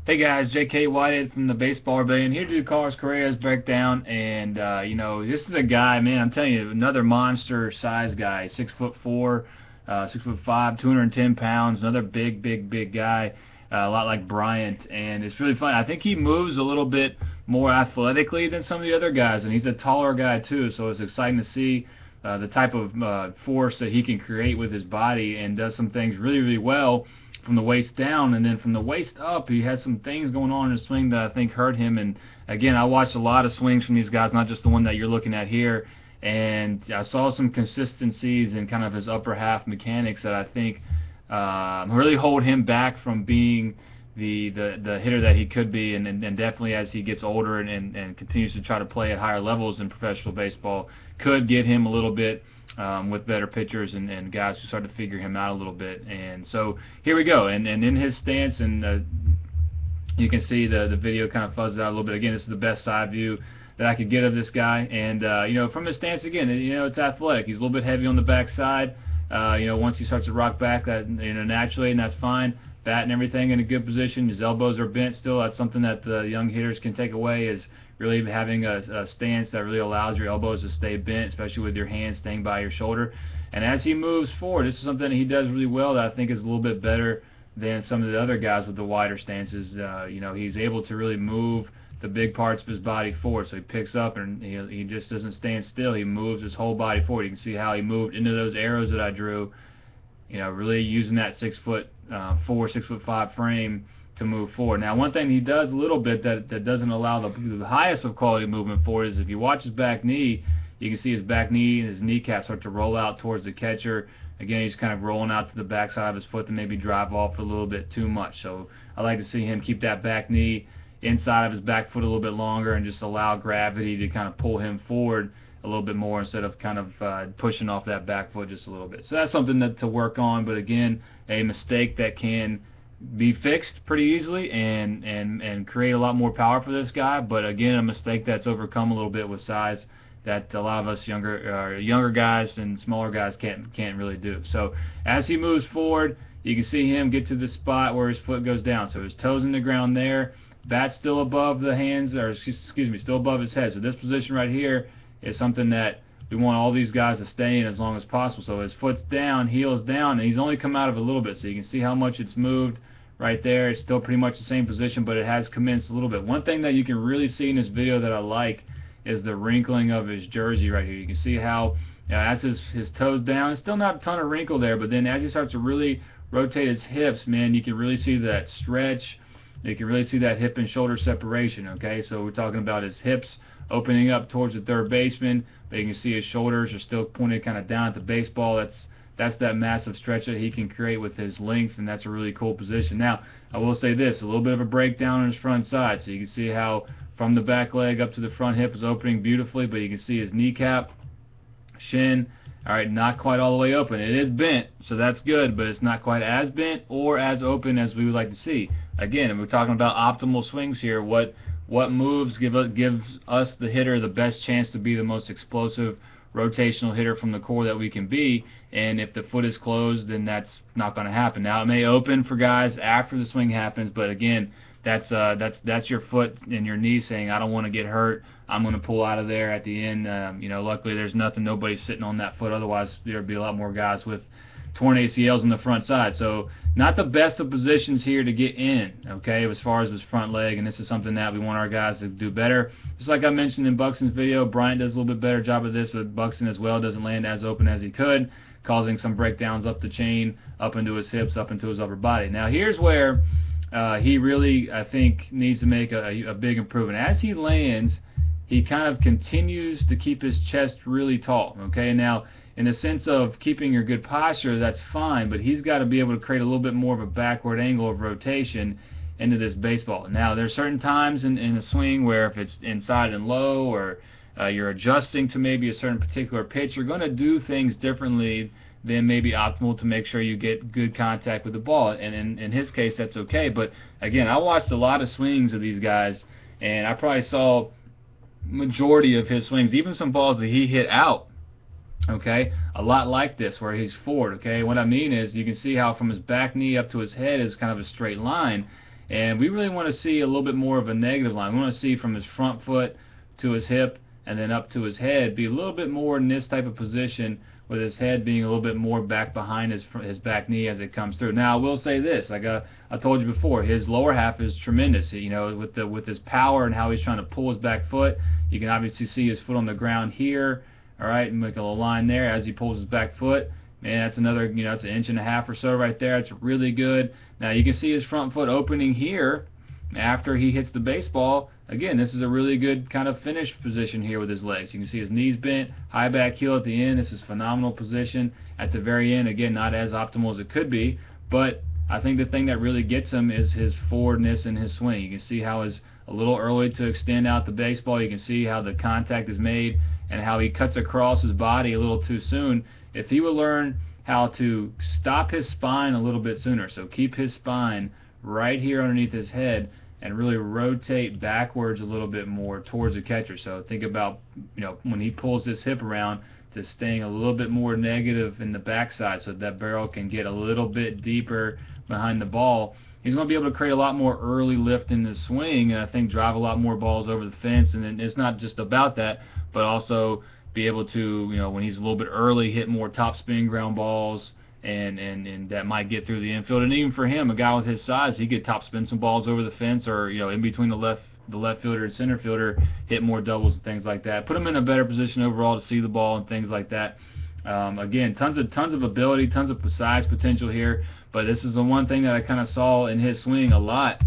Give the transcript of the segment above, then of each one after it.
Hey guys, J.K. Whitehead from the Baseball Rebellion here to do Correa's breakdown, and this is a guy, man. I'm telling you, another monster size guy, 6'4", 6'5", 210 pounds, another big guy, a lot like Bryant, and it's really fun. I think he moves a little bit more athletically than some of the other guys, and he's a taller guy too, so it's exciting to see the type of force that he can create with his body, and does some things really well from the waist down, and then from the waist up he has some things going on in his swing that I think hurt him. And again, I watched a lot of swings from these guys, not just the one that you're looking at here, and I saw some consistencies in kind of his upper half mechanics that I think really hold him back from being the hitter that he could be, and definitely as he gets older and continues to try to play at higher levels in professional baseball, could get him a little bit with better pitchers and guys who start to figure him out a little bit. And so here we go, and in his stance, and you can see the video kind of fuzzes out a little bit. Again, this is the best side view that I could get of this guy, and from his stance, again, it's athletic. He's a little bit heavy on the backside. Once he starts to rock back, that naturally, and that's fine. Bat and everything in a good position. His elbows are bent still. That's something that the young hitters can take away, is really having a stance that really allows your elbows to stay bent, especially with your hands staying by your shoulder. And as he moves forward, this is something that he does really well that I think is a little bit better than some of the other guys with the wider stances. He's able to really move the big parts of his body forward. So he picks up and he just doesn't stand still. He moves his whole body forward. You can see how he moved into those arrows that I drew, really using that 6'4", 6'5" frame to move forward. Now, one thing he does a little bit that doesn't allow the highest of quality movement forward is if you watch his back knee, you can see his back knee and his kneecap start to roll out towards the catcher. Again, he's kind of rolling out to the backside of his foot to maybe drive off a little bit too much. So I like to see him keep that back knee inside of his back foot a little bit longer and just allow gravity to kind of pull him forward a little bit more instead of kind of pushing off that back foot just a little bit. So that's something to work on, but again, a mistake that can be fixed pretty easily and create a lot more power for this guy, but again, a mistake that's overcome a little bit with size that a lot of us younger guys and smaller guys can't really do. So as he moves forward, you can see him get to the spot where his foot goes down. So his toes in the ground there, bat's still above the hands, or excuse me, still above his head. So this position right here is something that we want all these guys to stay in as long as possible. So his foot's down, heel's down, and he's only come out of it a little bit. So you can see how much it's moved right there. It's still pretty much the same position, but it has commenced a little bit. One thing that you can really see in this video that I like is the wrinkling of his jersey right here. You can see how as his toes down, it's still not a ton of wrinkle there, but then as he starts to really rotate his hips, man, you can really see that stretch. You can really see that hip and shoulder separation, okay? So we're talking about his hips opening up towards the third baseman, but you can see his shoulders are still pointed kind of down at the baseball. That's that massive stretch that he can create with his length, and that's a really cool position. Now, I will say this, a little bit of a breakdown on his front side. So you can see how from the back leg up to the front hip is opening beautifully, but you can see his kneecap, shin, all right, not quite all the way open. It is bent, so that's good, but it's not quite as bent or as open as we would like to see. Again, we're talking about optimal swings here. What moves gives us, the hitter, the best chance to be the most explosive rotational hitter from the core that we can be, and if the foot is closed, then that's not going to happen. Now, it may open for guys after the swing happens, but again, that's your foot and your knee saying, I don't want to get hurt, I'm going to pull out of there at the end. Luckily there's nobody's sitting on that foot, otherwise there'd be a lot more guys with torn ACLs on the front side. So not the best of positions here to get in, okay, as far as his front leg, and this is something that we want our guys to do better. Just like I mentioned in Buxton's video, Bryant does a little bit better job of this, but Buxton as well doesn't land as open as he could, causing some breakdowns up the chain, up into his hips, up into his upper body. Now here's where he really, I think, needs to make a big improvement. As he lands, he kind of continues to keep his chest really tall, okay? Now, in the sense of keeping your good posture, that's fine, but he's got to be able to create a little bit more of a backward angle of rotation into this baseball. Now, there's certain times in a swing where if it's inside and low, or you're adjusting to maybe a certain particular pitch, you're going to do things differently than maybe optimal to make sure you get good contact with the ball. And in his case, that's okay. But again, I watched a lot of swings of these guys, and I probably saw majority of his swings, even some balls that he hit out, okay, a lot like this where he's forward, okay. What I mean is you can see how from his back knee up to his head is kind of a straight line, And we really want to see a little bit more of a negative line. We want to see from his front foot to his hip and then up to his head be a little bit more in this type of position, with his head being a little bit more back behind his back knee as it comes through. Now I will say this, like I told you before, his lower half is tremendous. You know, with his power and how he's trying to pull his back foot, you can obviously see his foot on the ground here. All right, and make a little line there as he pulls his back foot. Man, that's another, you know, it's an 1.5 inches or so right there. It's really good. Now you can see his front foot opening here after he hits the baseball. Again, this is a really good kind of finish position here with his legs. You can see his knees bent, high back heel at the end. This is phenomenal position at the very end. Again, not as optimal as it could be, but I think the thing that really gets him is his forwardness in his swing. You can see how it's a little early to extend out the baseball. You can see how the contact is made and how he cuts across his body a little too soon. If he would learn how to stop his spine a little bit sooner, so keep his spine right here underneath his head and really rotate backwards a little bit more towards the catcher. So think about, you know, when he pulls this hip around, to staying a little bit more negative in the backside so that barrel can get a little bit deeper behind the ball. He's going to be able to create a lot more early lift in the swing, and I think drive a lot more balls over the fence. And it's not just about that, but also be able to, you know, when he's a little bit early, hit more top spin ground balls, and that might get through the infield. And even for him, a guy with his size, he could top spin some balls over the fence, or, you know, in between the left fielder and center fielder, hit more doubles and things like that. Put him in a better position overall to see the ball and things like that. Again, tons of ability, tons of size potential here, but this is the one thing that I kind of saw in his swing a lot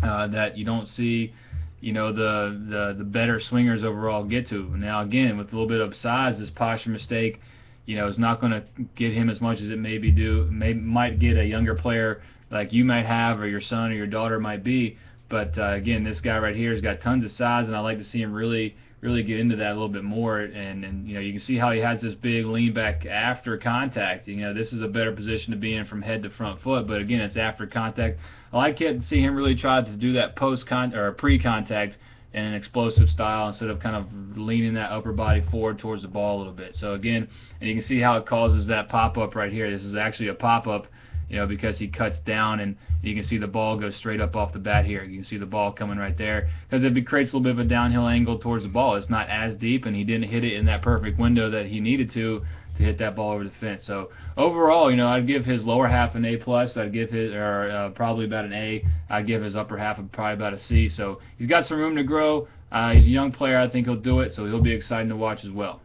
that you don't see, you know, the better swingers overall get to. Now again, with a little bit of size, this posture mistake, you know, is not going to get him as much as it might get a younger player like you might have, or your son or your daughter might be. But again, this guy right here has got tons of size, and I like to see him really get into that a little bit more. And you know, you can see how he has this big lean back after contact. You know, this is a better position to be in from head to front foot, but again, it's after contact. I like to see him really try to do that pre-contact in an explosive style, instead of kind of leaning that upper body forward towards the ball a little bit. So again, and you can see how it causes that pop-up right here. This is actually a pop-up, you know, because he cuts down, and you can see the ball goes straight up off the bat here. You can see the ball coming right there, because it creates a little bit of a downhill angle towards the ball. It's not as deep, and he didn't hit it in that perfect window that he needed to hit that ball over the fence. So overall, you know, I'd give his lower half an A+. I'd give his, probably about an A. I'd give his upper half probably about a C. So he's got some room to grow. He's a young player. I think he'll do it, so he'll be exciting to watch as well.